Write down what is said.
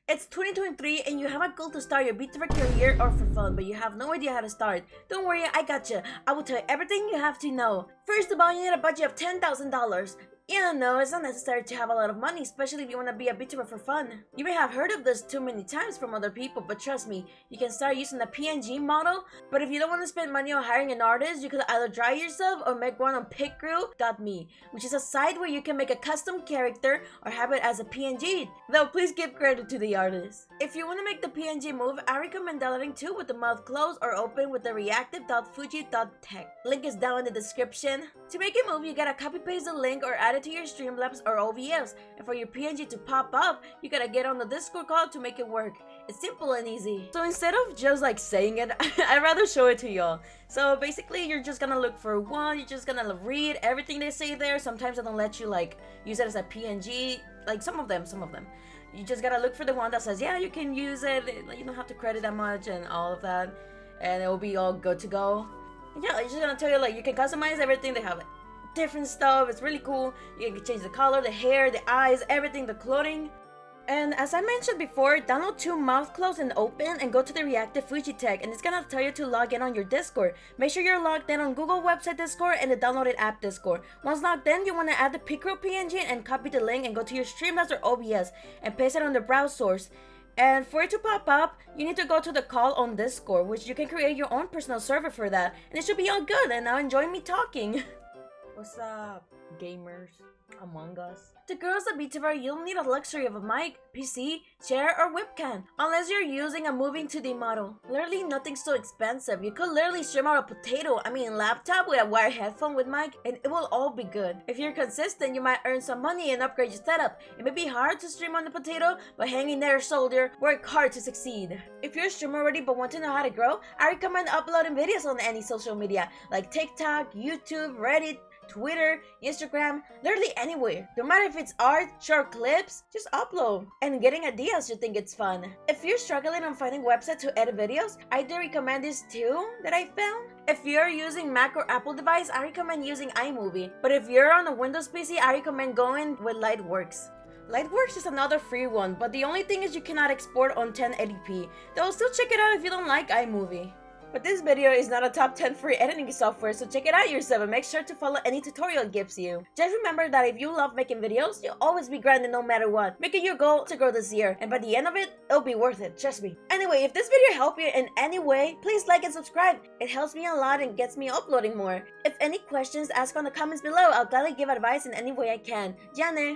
It's 2023 and you have a goal to start your Vtuber career or for fun, but you have no idea how to start. Don't worry, I gotcha. I will tell you everything you have to know. First of all, you need a budget of $10,000. Yeah, no, it's not necessary to have a lot of money, especially if you want to be a Vtuber for fun. You may have heard of this too many times from other people, but trust me, you can start using the PNG model. But if you don't want to spend money on hiring an artist, you could either draw yourself or make one on pickgrew.me, which is a site where you can make a custom character or have it as a PNG. Though please give credit to the artist. If you want to make the PNG move, I recommend downloading 2 with the mouth closed or open with the reactive.fuji.tech. Link is down in the description. To make it move, you gotta copy paste the link or add it to your Streamlabs or OBS, and for your PNG to pop up, you gotta get on the Discord call to make it work. It's simple and easy. So instead of just like saying it, I'd rather show it to y'all. So basically, you're just gonna look for one, you're just gonna read everything they say there. Sometimes they don't let you like use it as a PNG, like some of them. You just gotta look for the one that says, yeah, you can use it, you don't have to credit that much and all of that, and it will be all good to go. Yeah, it's just gonna tell you like you can customize everything. They have different stuff. It's really cool. You can change the color, the hair, the eyes, everything, the clothing. And as I mentioned before, download 2 mouth closed and open and go to the reactive Fuji tech, and it's gonna tell you to log in on your Discord. Make sure you're logged in on Google website Discord and the downloaded app Discord. Once logged in, you want to add the Pickgrew PNG and copy the link and go to your Streamlabs or OBS and paste it on the browse source. And for it to pop up, you need to go to the call on Discord, which you can create your own personal server for that. And it should be all good, and now enjoy me talking. What's up, gamers among us? To girls at Vtuber, you'll need a luxury of a mic, PC, chair, or webcam, unless you're using a moving 2D model. Literally nothing's so expensive. You could literally stream out a laptop with a wired headphone with mic, and it will all be good. If you're consistent, you might earn some money and upgrade your setup. It may be hard to stream on the potato, but hang in there, soldier. Work hard to succeed. If you're a streamer already but want to know how to grow, I recommend uploading videos on any social media like TikTok, YouTube, Reddit, Twitter, Instagram, literally anywhere. No matter if it's art, short clips, just upload. And getting ideas you think it's fun. If you're struggling on finding websites to edit videos, I do recommend these 2 that I found. If you're using Mac or Apple device, I recommend using iMovie. But if you're on a Windows PC, I recommend going with Lightworks. Lightworks is another free one, but the only thing is you cannot export on 1080p. Though still check it out if you don't like iMovie. But this video is not a top 10 free editing software, so check it out yourself and make sure to follow any tutorial it gives you. Just remember that if you love making videos, you'll always be grinding no matter what. Make it your goal to grow this year, and by the end of it, it'll be worth it, trust me. Anyway, if this video helped you in any way, please like and subscribe. It helps me a lot and gets me uploading more. If any questions, ask on the comments below. I'll gladly give advice in any way I can. Jane!